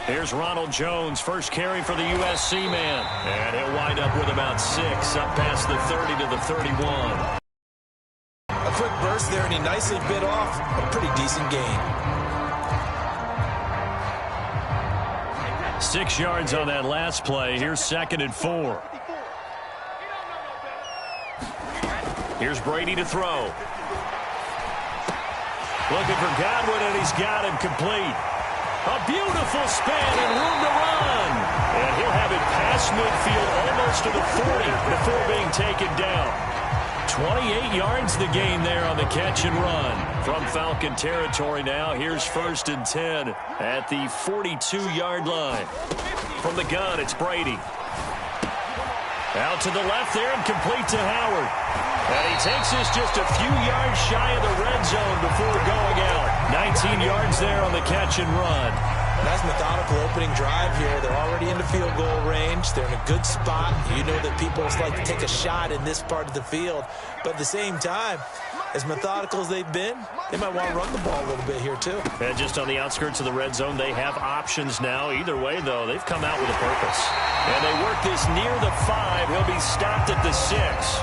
Here's Ronald Jones, first carry for the USC man. And he'll wind up with about 6, up past the 30 to the 31. A quick burst there, and he nicely bit off a pretty decent gain. 6 yards on that last play. Here's 2nd and 4. Here's Brady to throw. Looking for Godwin, and he's got him complete. A beautiful span and room to run. And he'll have it past midfield almost to the 40 before being taken down. 28 yards the gain there on the catch and run. From Falcon territory now, here's 1st and 10 at the 42-yard line. From the gun, it's Brady. Out to the left there and complete to Howard. And he takes this just a few yards shy of the red zone before going out. 19 yards there on the catch and run. Nice methodical opening drive here. They're already into field goal range. They're in a good spot. You know that people like to take a shot in this part of the field. But at the same time, as methodical as they've been, they might want to run the ball a little bit here too. And just on the outskirts of the red zone, they have options now. Either way, though, they've come out with a purpose. And they work this near the 5. He'll be stopped at the 6.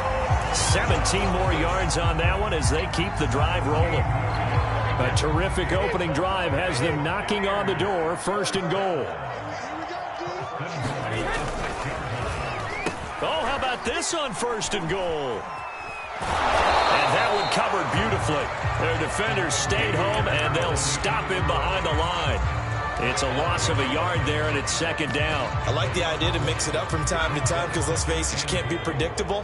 17 more yards on that one as they keep the drive rolling. A terrific opening drive has them knocking on the door. 1st and goal. Oh, how about this on 1st and goal? And that one covered beautifully. Their defenders stayed home, and they'll stop him behind the line. It's a loss of a yard there, and it's 2nd down. I like the idea to mix it up from time to time because, let's face it, you can't be predictable.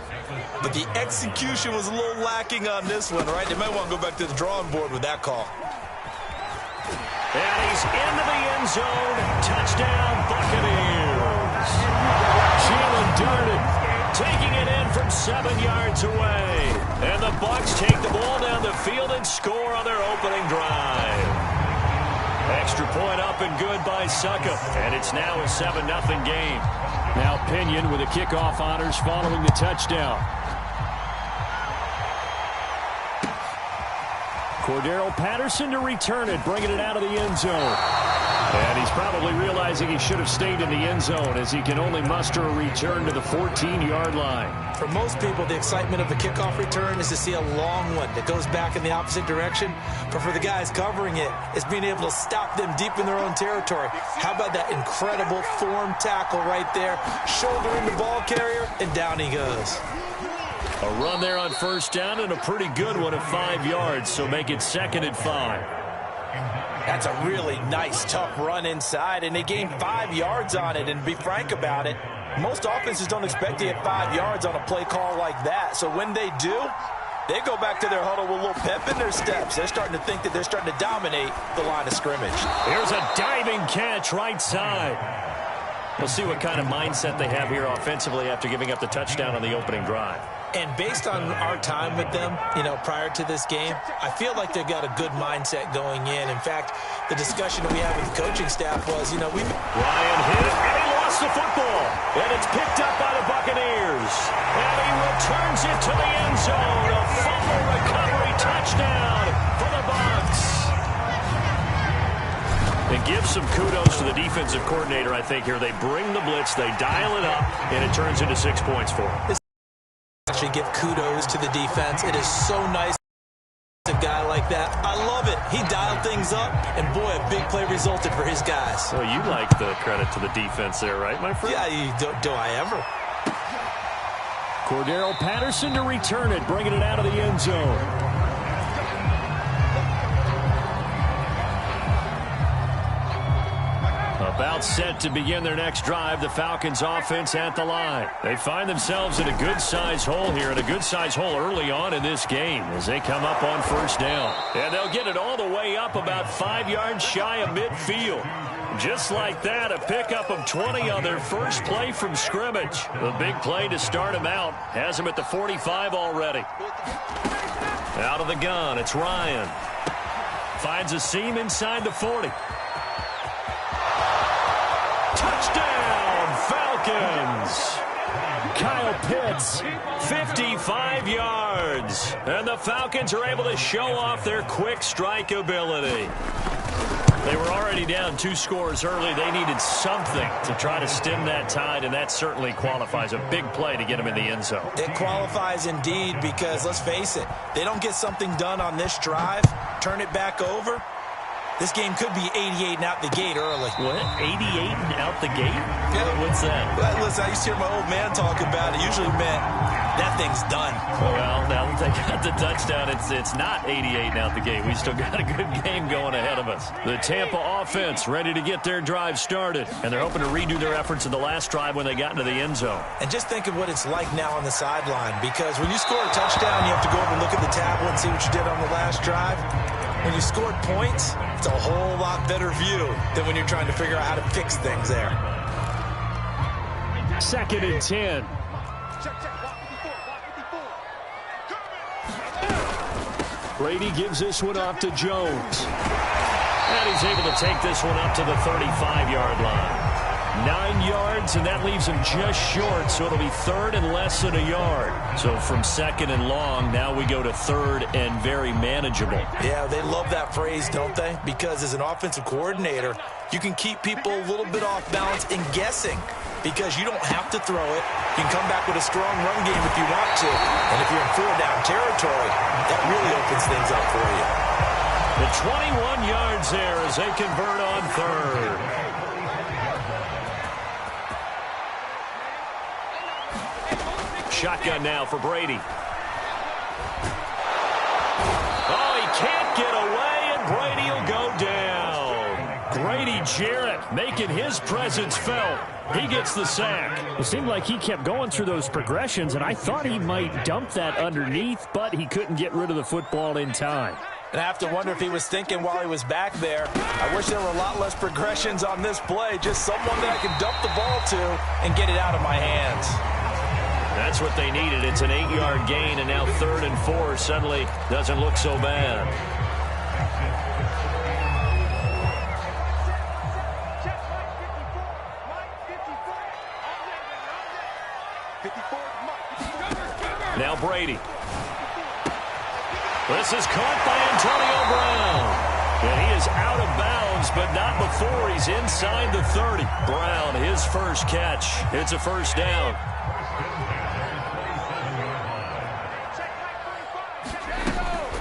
But the execution was a little lacking on this one, right? They might want to go back to the drawing board with that call. And he's into the end zone. Touchdown, Buccaneers. Jalen darted, taking it in from 7 yards away. And the Bucs take the ball down the field and score on their opening drive. Extra point up and good by Suckup. And it's now a 7-0 game. Now Pinion with the kickoff honors following the touchdown. Cordero Patterson to return it, bringing it out of the end zone. And he's probably realizing he should have stayed in the end zone as he can only muster a return to the 14-yard line. For most people, the excitement of a kickoff return is to see a long one that goes back in the opposite direction. But for the guys covering it, it's being able to stop them deep in their own territory. How about that incredible form tackle right there? Shouldering the ball carrier, and down he goes. A run there on 1st down and a pretty good one at 5 yards, so make it 2nd and 5. That's a really nice, tough run inside, and they gained 5 yards on it. And to be frank about it, most offenses don't expect to get 5 yards on a play call like that. So when they do, they go back to their huddle with a little pep in their steps. They're starting to think that they're starting to dominate the line of scrimmage. Here's a diving catch right side. We'll see what kind of mindset they have here offensively after giving up the touchdown on the opening drive. And based on our time with them, prior to this game, I feel like they've got a good mindset going in. In fact, the discussion that we had with the coaching staff was, Ryan hit it, and he lost the football. And it's picked up by the Buccaneers. And he returns it to the end zone. A fumble recovery touchdown for the Bucs. It gives some kudos to the defensive coordinator, I think, here. They bring the blitz, they dial it up, and it turns into 6 points for them. Actually give kudos to the defense. It is so nice a guy like that. I love it. He dialed things up, and boy, a big play resulted for his guys. So you like the credit to the defense there, right, my friend? Yeah, do I ever. Cordero Patterson to return it, bringing it out of the end zone. About set to begin their next drive, the Falcons offense at the line. They find themselves in a good-sized hole here, and a good-sized hole early on in this game as they come up on 1st down. And they'll get it all the way up about 5 yards shy of midfield. Just like that, a pickup of 20 on their first play from scrimmage. The big play to start them out has them at the 45 already. Out of the gun, it's Ryan. Finds a seam inside the 40. Touchdown, Falcons! Kyle Pitts, 55 yards. And the Falcons are able to show off their quick strike ability. They were already down 2 scores early. They needed something to try to stem that tide, and that certainly qualifies. A big play to get them in the end zone. It qualifies indeed because, let's face it, they don't get something done on this drive, turn it back over, this game could be 88 and out the gate early. What? 88 and out the gate? Yeah. What's that? Well, listen, I used to hear my old man talk about it. Usually meant that thing's done. Well, now that they got the touchdown, it's not 88 and out the gate. We still got a good game going ahead of us. The Tampa offense ready to get their drive started, and they're hoping to redo their efforts in the last drive when they got into the end zone. And just think of what it's like now on the sideline, because when you score a touchdown, you have to go over and look at the tablet and see what you did on the last drive. When you scored points, it's a whole lot better view than when you're trying to figure out how to fix things there. 2nd and 10. Brady gives this one off to Jones. And he's able to take this one up to the 35-yard line. 9 yards, and that leaves him just short, so it'll be 3rd and less than a yard. So from 2nd and long, now we go to 3rd and very manageable. Yeah, they love that phrase, don't they? Because as an offensive coordinator, you can keep people a little bit off balance and guessing, because you don't have to throw it. You can come back with a strong run game if you want to. And if you're in 4-down territory, that really opens things up for you. The 21 yards there as they convert on 3rd. Shotgun now for Brady. Oh, he can't get away, and Brady will go down. Grady Jarrett making his presence felt. He gets the sack. It seemed like he kept going through those progressions, and I thought he might dump that underneath, but he couldn't get rid of the football in time. And I have to wonder if he was thinking while he was back there, I wish there were a lot less progressions on this play, just someone that I can dump the ball to and get it out of my hands. That's what they needed. It's an 8-yard gain, and now 3rd and 4 suddenly doesn't look so bad. Now Brady. This is caught by Antonio Brown. And he is out of bounds, but not before he's inside the 30. Brown, his first catch. It's a 1st down.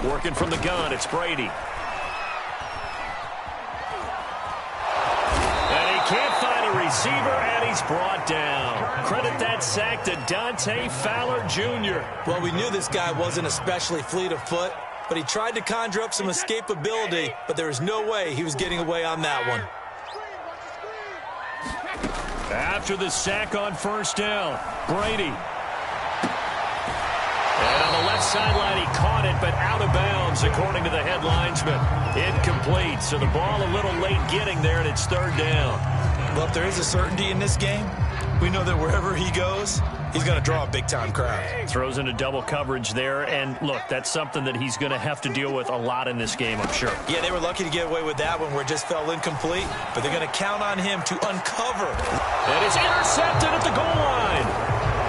Working from the gun, it's Brady. And he can't find a receiver, and he's brought down. Credit that sack to Dante Fowler Jr. Well, we knew this guy wasn't especially fleet of foot, but he tried to conjure up some escapability, but there was no way he was getting away on that one. After the sack on 1st down, Brady. And on the left sideline, he caught it, but out of bounds, according to the head linesman. Incomplete, so the ball a little late getting there, and it's 3rd down. Well, if there is a certainty in this game, we know that wherever he goes, he's going to draw a big-time crowd. Throws into double coverage there, and look, that's something that he's going to have to deal with a lot in this game, I'm sure. Yeah, they were lucky to get away with that one where it just fell incomplete, but they're going to count on him to uncover. And it's intercepted at the goal line.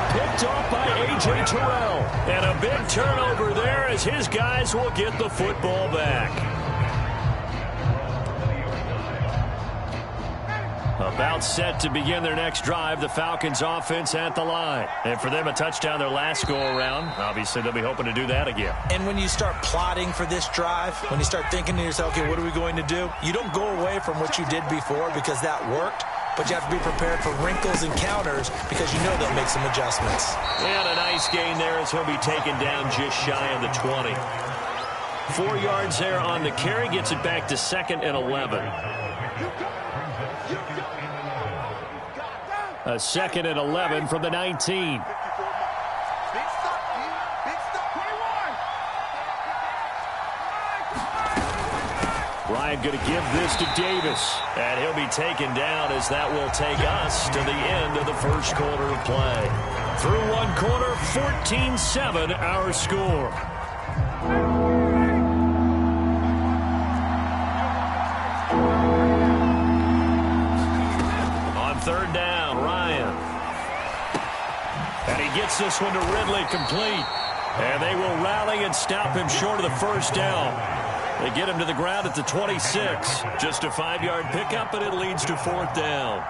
Picked off by A.J. Terrell. And a big turnover there as his guys will get the football back. About set to begin their next drive, the Falcons offense at the line. And for them, a touchdown their last go-around. Obviously, they'll be hoping to do that again. And when you start plotting for this drive, when you start thinking to yourself, okay, what are we going to do? You don't go away from what you did before because that worked. But you have to be prepared for wrinkles and counters because you know they'll make some adjustments. And a nice gain there as he'll be taken down just shy of the 20. 4 yards there on the carry. Gets it back to 2nd and 11. A 2nd and 11 from the 19. Ryan going to give this to Davis. And he'll be taken down as that will take us to the end of the 1st quarter of play. Through 1 quarter, 14-7 our score. On 3rd down, Ryan. And he gets this one to Ridley complete. And they will rally and stop him short of the 1st down. They get him to the ground at the 26. Just a 5-yard pickup, and it leads to 4th down.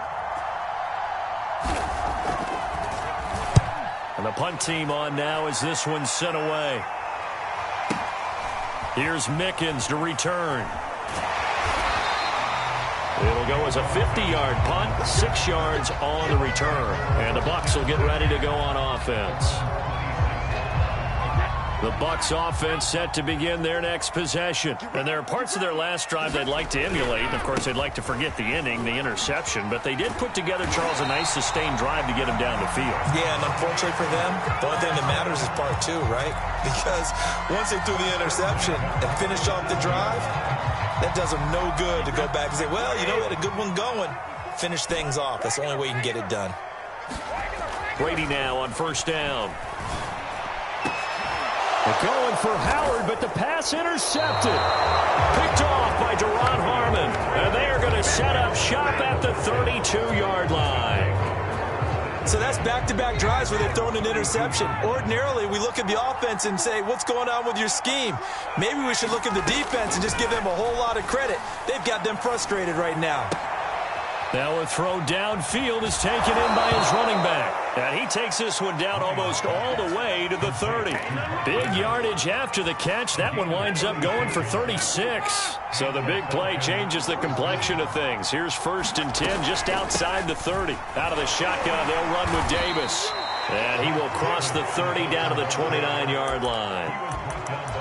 And the punt team on now as this one's sent away. Here's Mickens to return. It'll go as a 50-yard punt, 6 yards on the return. And the Bucs will get ready to go on offense. The Bucs offense set to begin their next possession. And there are parts of their last drive they'd like to emulate. And, of course, they'd like to forget the inning, the interception. But they did put together, Charles, a nice sustained drive to get him down the field. Yeah, and unfortunately for them, the only thing that matters is part 2, right? Because once they threw the interception and finished off the drive, that does them no good to go back and say, well, you know, we had a good one going. Finish things off. That's the only way you can get it done. Brady now on 1st down. They're going for Howard, but the pass intercepted. Picked off by Duron Harmon. And they are going to set up shop at the 32-yard line. So that's back-to-back drives where they've thrown an interception. Ordinarily, we look at the offense and say, what's going on with your scheme? Maybe we should look at the defense and just give them a whole lot of credit. They've got them frustrated right now. Now a throw downfield is taken in by his running back. And he takes this one down almost all the way to the 30. Big yardage after the catch. That one winds up going for 36. So the big play changes the complexion of things. Here's 1st and 10 just outside the 30. Out of the shotgun, they'll run with Davis. And he will cross the 30 down to the 29-yard line.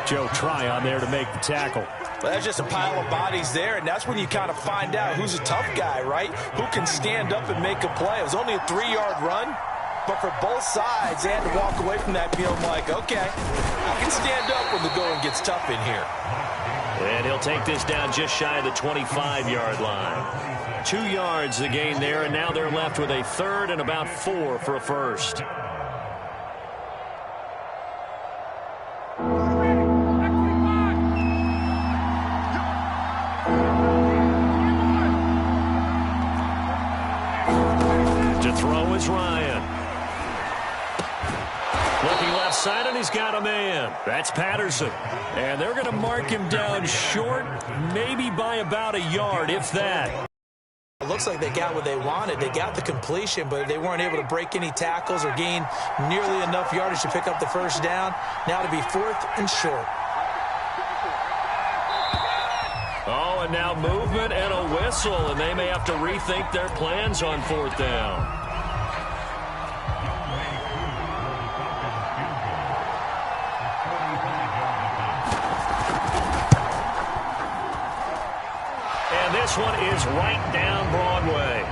Joe Tryon there to make the tackle. Well, that's just a pile of bodies there, and that's when you kind of find out who's a tough guy, right? Who can stand up and make a play. It was only a 3-yard run, but for both sides, they had to walk away from that field like, okay, I can stand up when the going gets tough in here. And he'll take this down just shy of the 25-yard line. 2 yards the gain there, and now they're left with a 3rd and about 4 for a first. Ryan. Looking left side, and he's got a man. That's Patterson. And they're going to mark him down short, maybe by about a yard, if that. It looks like they got what they wanted. They got the completion, but they weren't able to break any tackles or gain nearly enough yardage to pick up the 1st down. Now to be 4th and short. Oh, and now movement and a whistle, and they may have to rethink their plans on 4th down. This one is right down Broadway.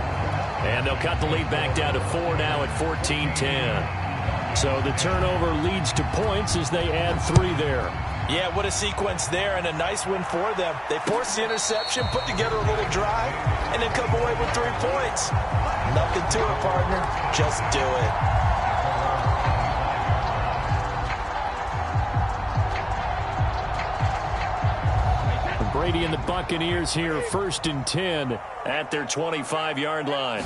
And they'll cut the lead back down to 4 now at 14-10. So the turnover leads to points as they add 3 there. Yeah, what a sequence there, and a nice win for them. They forced the interception, put together a little drive, and then come away with 3 points. Nothing to it, partner. Just do it. Brady and the Buccaneers here, 1st and 10 at their 25-yard line.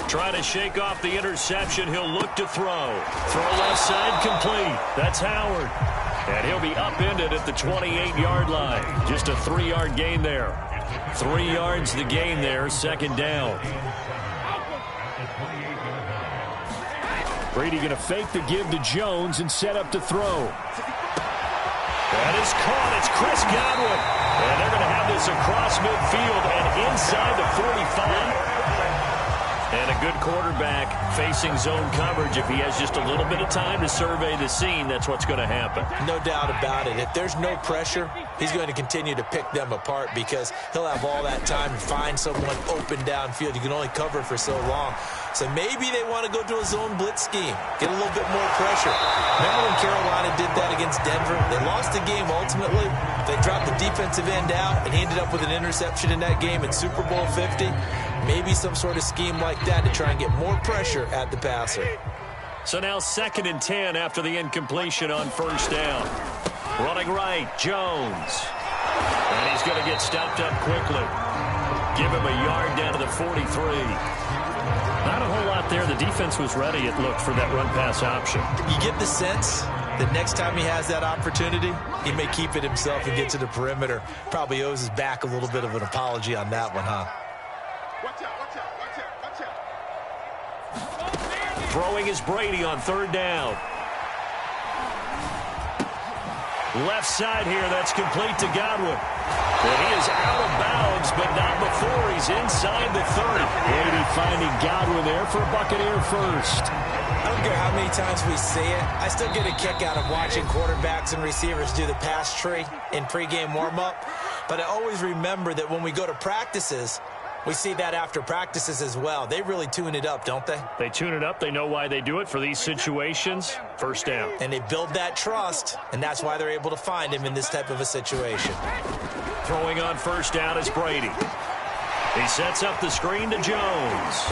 Trying to shake off the interception. He'll look to throw. Throw left side complete. That's Howard. And he'll be upended at the 28-yard line. Just a 3-yard gain there. 3 yards the gain there, 2nd down. Brady going to fake the give to Jones and set up to throw. That is caught. It's Chris Godwin. And they're going to have this across midfield and inside the 45. And a good quarterback facing zone coverage. If he has just a little bit of time to survey the scene, that's what's going to happen. No doubt about it. If there's no pressure, he's going to continue to pick them apart because he'll have all that time to find someone open downfield. You can only cover for so long. So maybe they want to go to a zone blitz scheme, get a little bit more pressure. Remember when Carolina did that against Denver? They lost the game ultimately. They dropped the defensive end out, and he ended up with an interception in that game in Super Bowl 50. Maybe some sort of scheme like that to try and get more pressure at the passer. So now 2nd and 10 after the incompletion on 1st down. Running right, Jones. And he's going to get stopped up quickly. Give him a yard down to the 43. Not a whole lot there. The defense was ready, it looked, for that run-pass option. You get the sense The next time he has that opportunity, he may keep it himself and get to the perimeter. Probably owes his back a little bit of an apology on that one, huh? Throwing is Brady on third down. Left side here, that's complete to Godwin. And he is out of bounds, but not before he's inside the 30. Brady finding Godwin there for a Buccaneer first. I don't care how many times we see it. I still get a kick out of watching quarterbacks and receivers do the pass tree in pregame warm-up. But I always remember that when we go to practices, we see that after practices as well. They really tune it up, don't they? They tune it up. They know why they do it for these situations. First down. And they build that trust, and that's why they're able to find him in this type of a situation. Throwing on first down is Brady. He sets up the screen to Jones.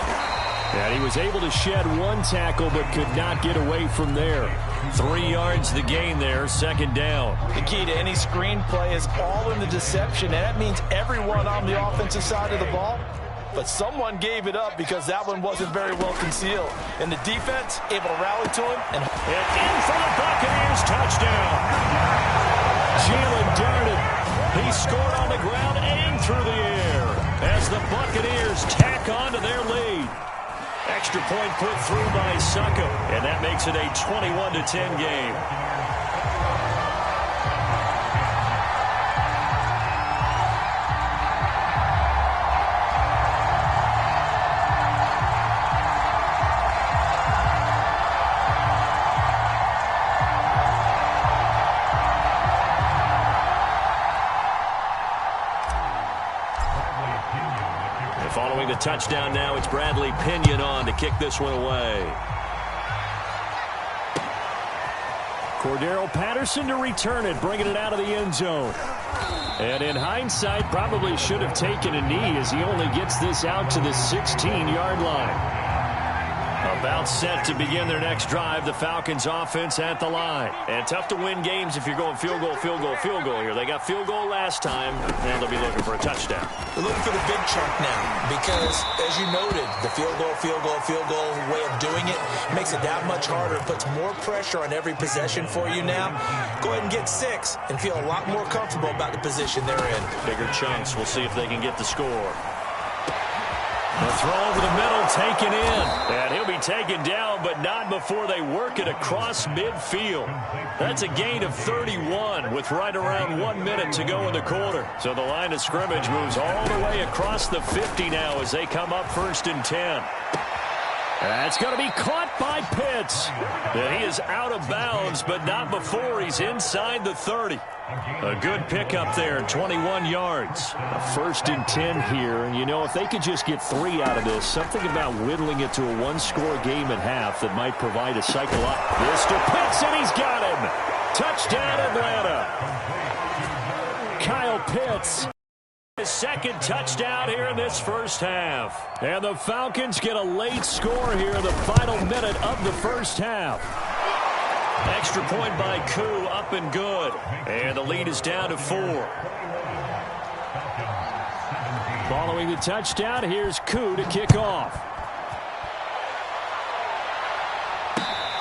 And he was able to shed one tackle but could not get away from there. 3 yards the gain there, second down. The key to any screenplay is all in the deception, and that means everyone on the offensive side of the ball. But someone gave it up because that one wasn't very well concealed. And the defense able to rally to him. And in for the Buccaneers, touchdown. Jalen darted. He scored on the ground and through the air as the Buccaneers tack on to their lead. Extra point put through by Suckup, and that makes it a 21-10 game. Following the touchdown now, it's Bradley Pinion on to kick this one away. Cordero Patterson to return it, bringing it out of the end zone. And in hindsight, probably should have taken a knee as he only gets this out to the 16-yard line. About set to begin their next drive, the Falcons offense at the line. And tough to win games if you're going field goal, field goal, field goal here. They got field goal last time. Now they'll be looking for a touchdown. They're looking for the big chunk now because, as you noted, the field goal way of doing it makes it that much harder. It puts more pressure on every possession for you now. Go ahead and get 6 and feel a lot more comfortable about the position they're in. Bigger chunks. We'll see if they can get the score. The throw over the middle, taken in. And he'll be taken down, but not before they work it across midfield. That's a gain of 31 with right around 1 minute to go in the quarter. So the line of scrimmage moves all the way across the 50 now as they come up 1st and 10. That's going to be caught by Pitts. And he is out of bounds, but not before he's inside the 30. A good pickup there, 21 yards. A 1st and 10 here, and you know, if they could just get 3 out of this, something about whittling it to a 1-score game at half that might provide a cycle up. Mr. Pitts, and he's got him. Touchdown, Atlanta. Kyle Pitts. His second touchdown here in this first half. And the Falcons get a late score here in the final minute of the first half. Extra point by Koo, up and good. And the lead is down to 4. Following the touchdown, here's Koo to kick off.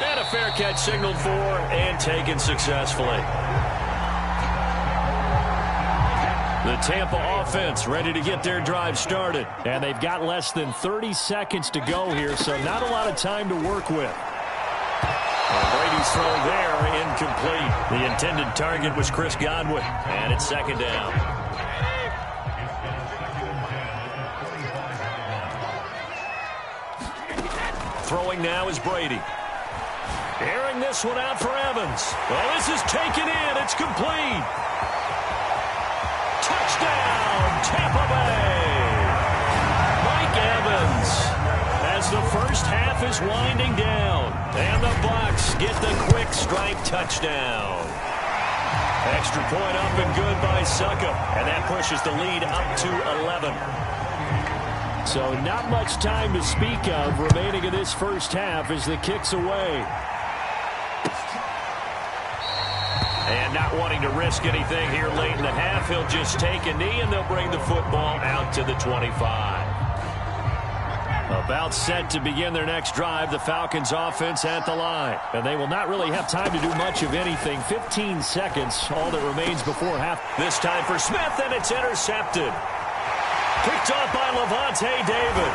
And a fair catch signaled for and taken successfully. The Tampa offense ready to get their drive started. And they've got less than 30 seconds to go here, so not a lot of time to work with. And Brady's throw there, incomplete. The intended target was Chris Godwin, and it's 2nd down. Throwing now is Brady. Airing this one out for Evans. Well, this is taken in. It's complete. Touchdown, Tampa Bay. Mike Evans as the first half is winding down. And the Bucs get the quick strike touchdown. Extra point up and good by Suckup. And that pushes the lead up to 11. So not much time to speak of remaining in this first half as the kick's away. And not wanting to risk anything here late in the half, he'll just take a knee and they'll bring the football out to the 25. About set to begin their next drive, the Falcons offense at the line. And they will not really have time to do much of anything. 15 seconds, all that remains before half. This time for Smith, and it's intercepted. Picked off by Levante David.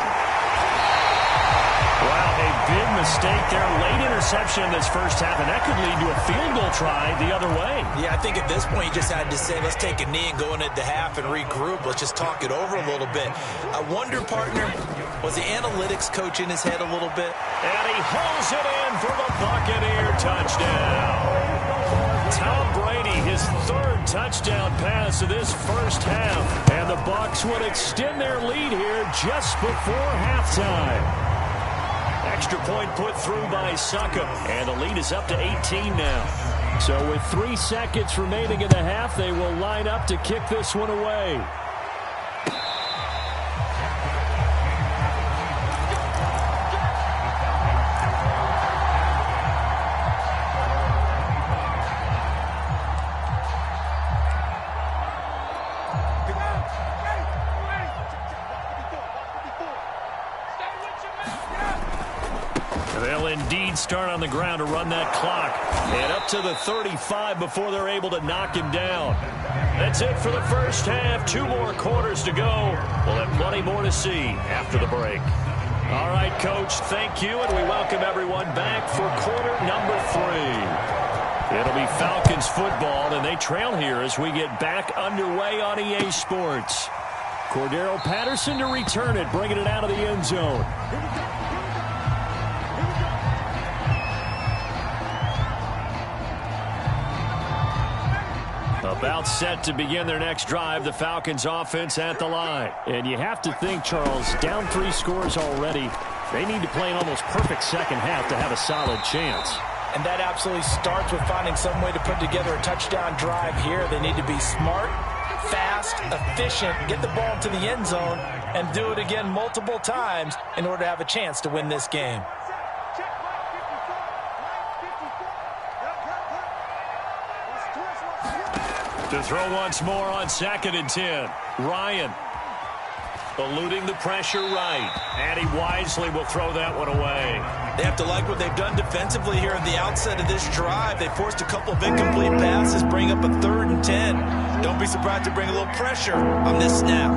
Wow, a big mistake there. Late interception in this first half, and that could lead to a field goal try the other way. Yeah, I think at this point you just had to say, let's take a knee and go into the half and regroup. Let's just talk it over a little bit. I wonder, partner, was the analytics coach in his head a little bit? And he hauls it in for the Buccaneer touchdown. Tom Brady, his third touchdown pass of this first half. And the Bucs would extend their lead here just before halftime. Extra point put through by Suckup. And the lead is up to 18 now. So with 3 seconds remaining in the half, they will line up to kick this one away. They'll indeed start on the ground to run that clock. And up to the 35 before they're able to knock him down. That's it for the first half. 2 more quarters to go. We'll have plenty more to see after the break. All right, Coach, thank you, and we welcome everyone back for quarter number 3. It'll be Falcons football, and they trail here as we get back underway on EA Sports. Cordero Patterson to return it, bringing it out of the end zone. About set to begin their next drive, the Falcons offense at the line. And you have to think, Charles, down 3 scores already. They need to play an almost perfect second half to have a solid chance. And that absolutely starts with finding some way to put together a touchdown drive here. They need to be smart, fast, efficient, get the ball to the end zone, and do it again multiple times in order to have a chance to win this game. To throw once more on 2nd and 10. Ryan eluding the pressure right. And he wisely will throw that one away. They have to like what they've done defensively here at the outset of this drive. They forced a couple of incomplete passes, bring up a 3rd and 10. Don't be surprised to bring a little pressure on this snap.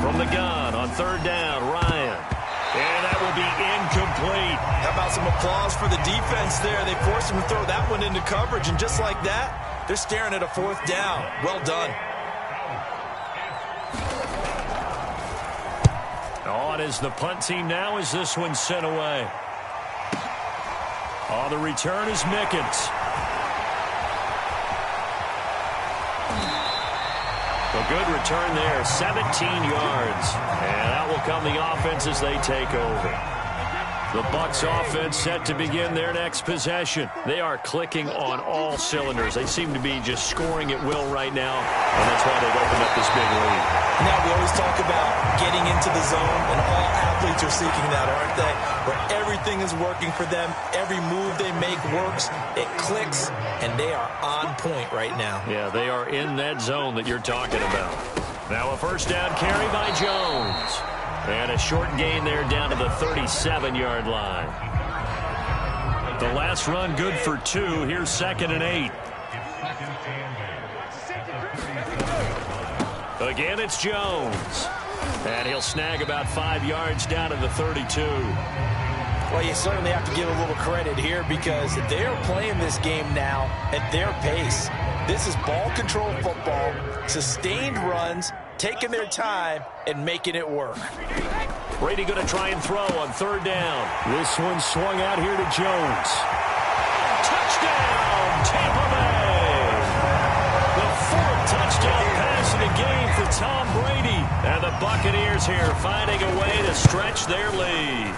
From the gun on 3rd down, Ryan. And that will be incomplete. How about some applause for the defense there? They forced him to throw that one into coverage, and just like that, they're staring at a 4th down. Well done. On is the punt team now as this one's sent away. On the return is Mickens. A good return there, 17 yards. And that will come the offense as they take over. The Bucs offense set to begin their next possession. They are clicking on all cylinders. They seem to be just scoring at will right now, and that's why they've opened up this big lead. Now, we always talk about getting into the zone, and all athletes are seeking that, aren't they? Where everything is working for them, every move they make works, it clicks, and they are on point right now. Yeah, they are in that zone that you're talking about. Now a first down carry by Jones. And a short gain there down to the 37-yard line. The last run good for 2. Here's 2nd and 8. Again, it's Jones. And he'll snag about 5 yards down to the 32. Well, you certainly have to give a little credit here because they're playing this game now at their pace. This is ball control football, sustained runs, taking their time and making it work. Brady going to try and throw on 3rd down. This one swung out here to Jones. Touchdown, Tampa Bay! The 4th touchdown pass of the game for Tom Brady. And the Buccaneers here finding a way to stretch their lead.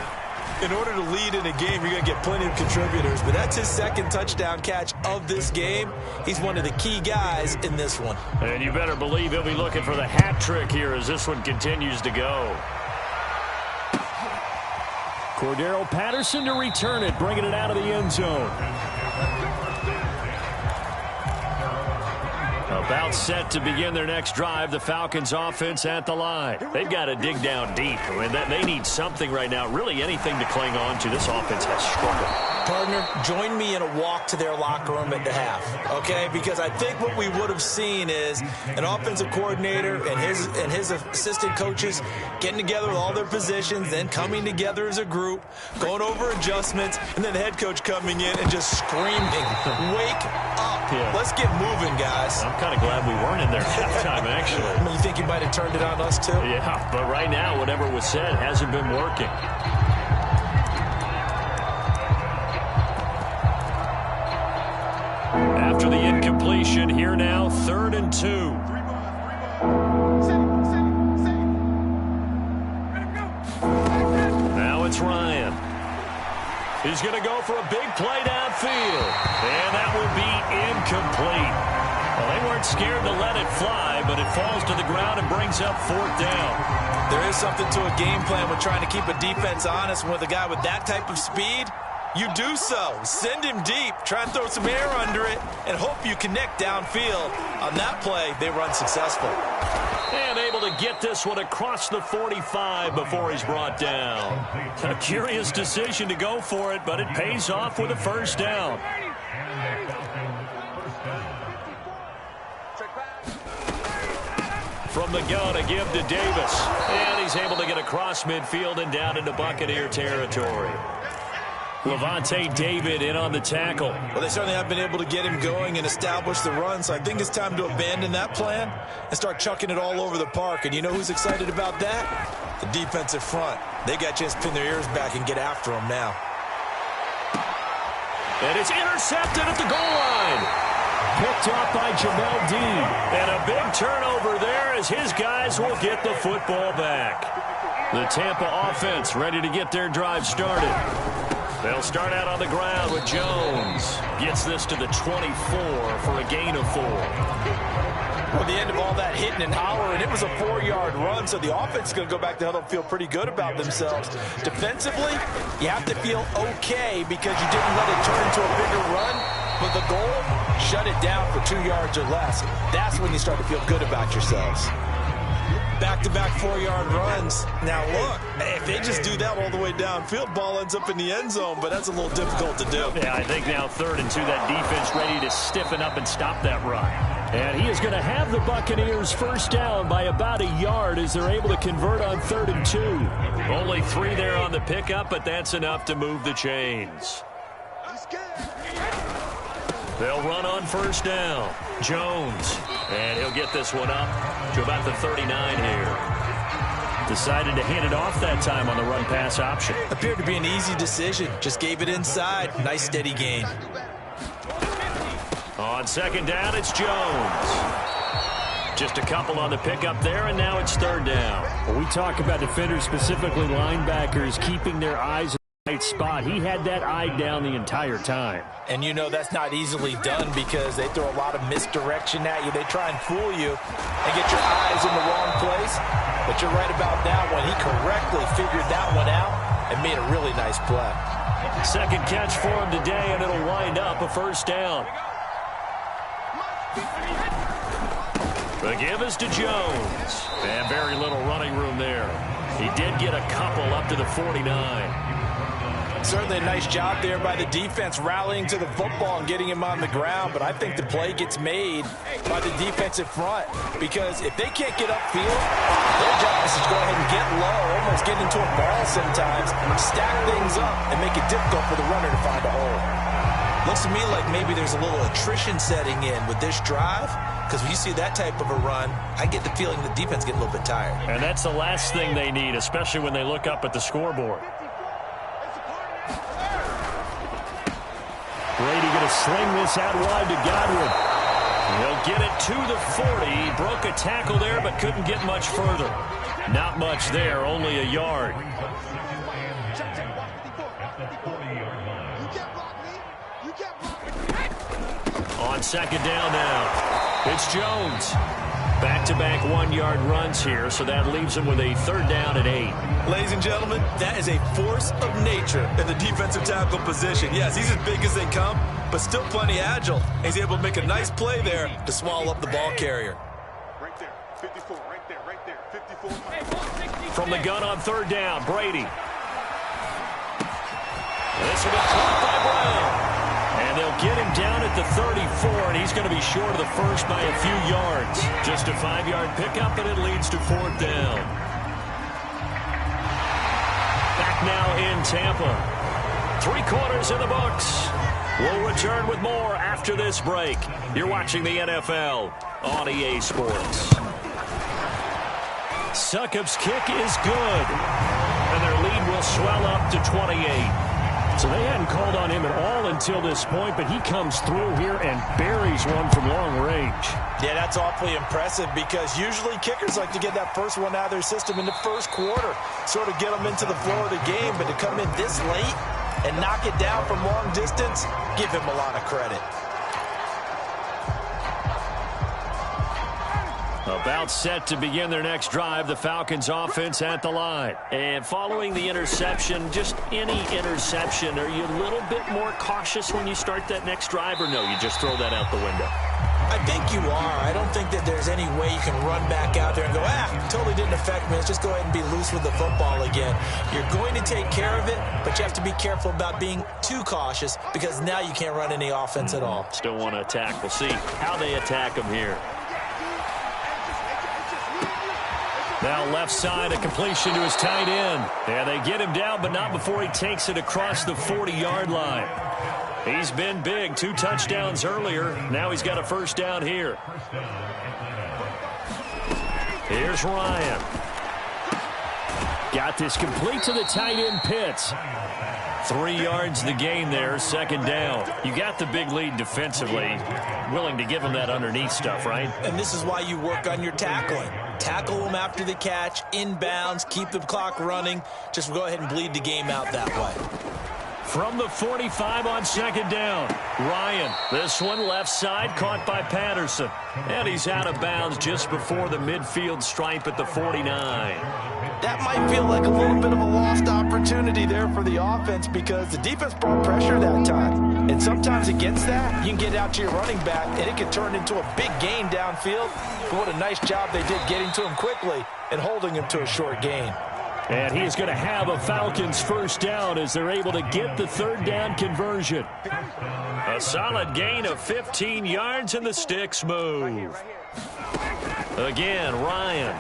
In order to lead in a game, you're going to get plenty of contributors, but that's his 2nd touchdown catch of this game. He's one of the key guys in this one. And you better believe he'll be looking for the hat trick here as this one continues to go. Cordero Patterson to return it, bringing it out of the end zone. About set to begin their next drive, the Falcons offense at the line. They've got to dig down deep. I mean, they need something right now, really anything to cling on to. This offense has struggled. Partner, join me in a walk to their locker room at the half, okay? Because I think what we would have seen is an offensive coordinator and his assistant coaches getting together with all their positions, then coming together as a group, going over adjustments, and then the head coach coming in and just screaming, "Wake up. Yeah. Let's get moving, guys." I'm kind of glad we weren't in there at halftime, actually. I mean, you think you might have turned it on us, too? Yeah, but right now, whatever was said hasn't been working. After the incompletion, here now, 3rd and 2. Now it's Ryan. He's going to go for a big play downfield. And that will be incomplete. Well, they weren't scared to let it fly, but it falls to the ground and brings up 4th down. There is something to a game plan with trying to keep a defense honest. With a guy with that type of speed, you do so. Send him deep. Try and throw some air under it and hope you connect downfield. On that play, they run successful. And able to get this one across the 45 before he's brought down. A curious decision to go for it, but it pays off with a 1st down. From the gun, a give to Davis. And he's able to get across midfield and down into Buccaneer territory. Levante David in on the tackle. Well, they certainly have been able to get him going and establish the run, so I think it's time to abandon that plan and start chucking it all over the park. And you know who's excited about that? The defensive front. They got a chance to pin their ears back and get after him now. And it's intercepted at the goal line. Picked off by Jamel Dean. And a big turnover there as his guys will get the football back. The Tampa offense ready to get their drive started. They'll start out on the ground with Jones. Gets this to the 24 for a gain of 4. Well, the end of all that hitting and hollering, it was a 4-yard run, so the offense is going to go back to huddle and feel pretty good about themselves. Defensively, you have to feel okay because you didn't let it turn into a bigger run, but the goal, shut it down for 2 yards or less. That's when you start to feel good about yourselves. Back-to-back 4-yard runs. Now, look, if they just do that all the way downfield, ball ends up in the end zone, but that's a little difficult to do. Yeah, I think now 3rd and 2, that defense ready to stiffen up and stop that run. And he is going to have the Buccaneers 1st down by about a yard as they're able to convert on 3rd and 2. Only 3 there on the pickup, but that's enough to move the chains. They'll run on 1st down. Jones. And he'll get this one up to about the 39 here. Decided to hand it off that time on the run-pass option. Appeared to be an easy decision. Just gave it inside. Nice steady gain. On 2nd down, it's Jones. Just a couple on the pickup there, and now it's 3rd down. When we talk about defenders, specifically linebackers, keeping their eyes in the right spot, he had that eye down the entire time. And you know that's not easily done because they throw a lot of misdirection at you. They try and fool you and get your eyes in the wrong place. But you're right about that one. He correctly figured that one out and made a really nice play. 2nd catch for him today, and it'll wind up a 1st down. The give is to Jones. And very little running room there. He did get a couple up to the 49. Certainly a nice job there by the defense rallying to the football and getting him on the ground, but I think the play gets made by the defensive front because if they can't get upfield, their job is to go ahead and get low, almost get into a ball sometimes, stack things up, and make it difficult for the runner to find a hole. Looks to me like maybe there's a little attrition setting in with this drive because when you see that type of a run, I get the feeling the defense get a little bit tired. And that's the last thing they need, especially when they look up at the scoreboard. Brady going to sling this out wide to Godwin. He'll get it to the 40. He broke a tackle there, but couldn't get much further. Not much there, only a yard. On 2nd down now, it's Jones. Back-to-back one-yard runs here, so that leaves him with a 3rd down and 8. Ladies and gentlemen, that is a force of nature in the defensive tackle position. Yes, he's as big as they come, but still plenty agile. He's able to make a nice play there to swallow up the ball carrier. Right there, 54, right there, 54. From the gun on 3rd down, Brady. This will be caught by Brown. And they'll get him down at the 34, and he's going to be short of the first by a few yards. Just a 5-yard pickup, and it leads to 4th down. Back now in Tampa. 3 quarters in the books. We'll return with more after this break. You're watching the NFL on EA Sports. Succop's kick is good, and their lead will swell up to 28. So they hadn't called on him at all until this point, but he comes through here and buries one from long range. Yeah, that's awfully impressive because usually kickers like to get that first one out of their system in the first quarter, sort of get them into the flow of the game, but to come in this late and knock it down from long distance, give him a lot of credit. About set to begin their next drive, the Falcons offense at the line. And following the interception, just any interception, are you a little bit more cautious when you start that next drive, or no, you just throw that out the window? I think you are. I don't think that there's any way you can run back out there and go, totally didn't affect me. Let's just go ahead and be loose with the football again. You're going to take care of it, but you have to be careful about being too cautious because now you can't run any offense at all. Still want to attack. We'll see how they attack them here. Now left side, a completion to his tight end. Yeah, they get him down, but not before he takes it across the 40-yard line. He's been big. 2 touchdowns earlier. Now he's got a 1st down here. Here's Ryan. Got this complete to the tight end Pitts. 3 yards the gain there, 2nd down. You got the big lead defensively. Willing to give him that underneath stuff, right? And this is why you work on your tackling. Tackle them after the catch, inbounds, keep the clock running. Just go ahead and bleed the game out that way. From the 45 on 2nd down, Ryan. This one left side, caught by Patterson. And he's out of bounds just before the midfield stripe at the 49. That might feel like a little bit of a lost opportunity there for the offense because the defense brought pressure that time. And sometimes against that, you can get out to your running back, and it can turn into a big gain downfield. But what a nice job they did getting to him quickly and holding him to a short gain. And he's going to have a Falcons 1st down as they're able to get the 3rd down conversion. A solid gain of 15 yards, and the sticks move. Again, Ryan.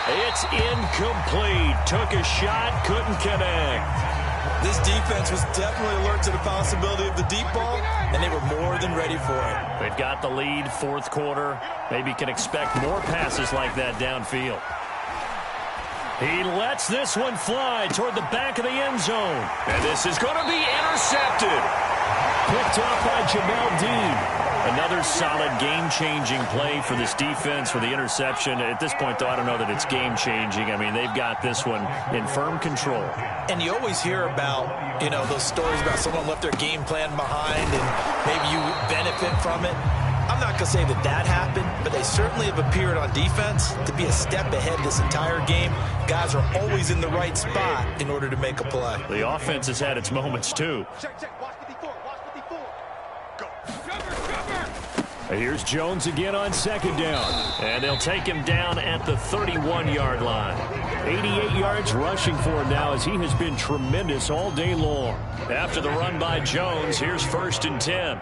It's incomplete. Took a shot, couldn't connect. This defense was definitely alert to the possibility of the deep ball, and they were more than ready for it. They've got the lead, 4th quarter. Maybe can expect more passes like that downfield. He lets this one fly toward the back of the end zone. And this is going to be intercepted. Picked off by Jamel Dean. Another solid game-changing play for this defense for the interception. At this point, though, I don't know that it's game-changing. I mean, they've got this one in firm control. And you always hear about, those stories about someone left their game plan behind and maybe you benefit from it. I'm not going to say that happened, but they certainly have appeared on defense to be a step ahead this entire game. Guys are always in the right spot in order to make a play. The offense has had its moments, too. Check. Watch 54. Go. Here's Jones again on 2nd down. And they'll take him down at the 31-yard line. 88 yards rushing for him now as he has been tremendous all day long. After the run by Jones, here's 1st and 10.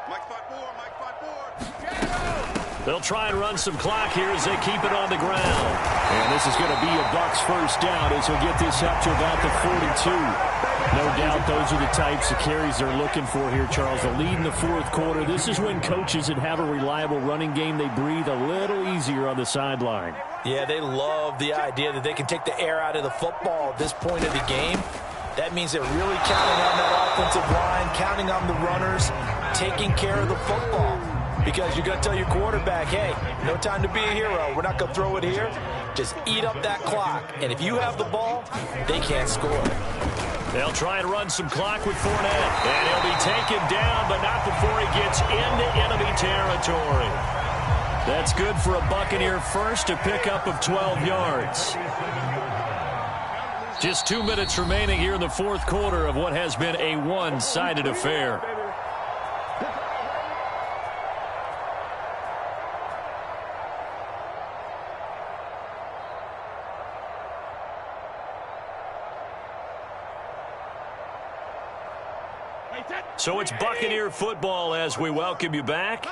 Mike 5-4. They'll try and run some clock here as they keep it on the ground. And this is going to be a Bucs 1st down as he'll get this up to about the 42. No doubt those are the types of carries they're looking for here, Charles. The lead in the 4th quarter. This is when coaches that have a reliable running game, they breathe a little easier on the sideline. Yeah, they love the idea that they can take the air out of the football at this point of the game. That means they're really counting on that offensive line, counting on the runners, taking care of the football. Because you're going to tell your quarterback, hey, no time to be a hero. We're not going to throw it here. Just eat up that clock. And if you have the ball, they can't score. They'll try and run some clock with Fournette. And he'll be taken down, but not before he gets into enemy territory. That's good for a Buccaneer first, a pickup of 12 yards. Just 2 minutes remaining here in the fourth quarter of what has been a one-sided affair. So it's Buccaneer football as we welcome you back.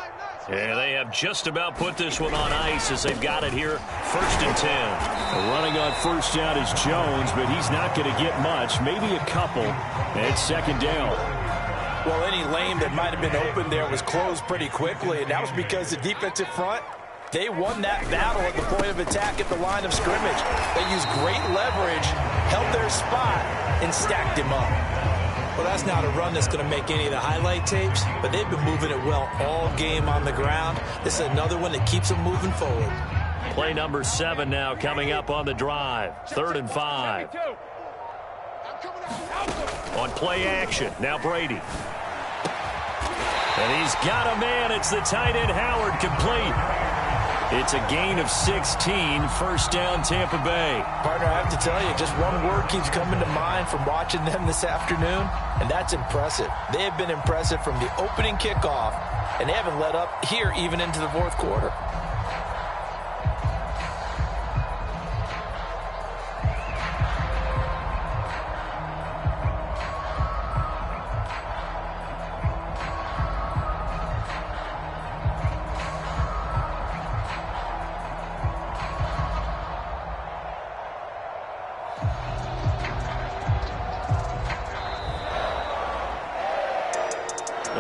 And they have just about put this one on ice as they've got it here, 1st and 10. Running on first down is Jones, but he's not going to get much, maybe a couple. And it's 2nd down. Well, any lane that might have been open there was closed pretty quickly, and that was because the defensive front, they won that battle at the point of attack at the line of scrimmage. They used great leverage, held their spot, and stacked him up. Well, that's not a run that's going to make any of the highlight tapes, but they've been moving it well all game on the ground. This is another one that keeps them moving forward. Play number 7 now coming up on the drive. 3rd and 5. On play action, now Brady. And he's got a man. It's the tight end Howard, complete. It's a gain of 16, 1st down Tampa Bay. Partner, I have to tell you, just one word keeps coming to mind from watching them this afternoon, and that's impressive. They have been impressive from the opening kickoff, and they haven't let up here even into the fourth quarter.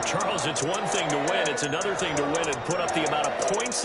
Charles, it's one thing to win. It's another thing to win and put up the amount of points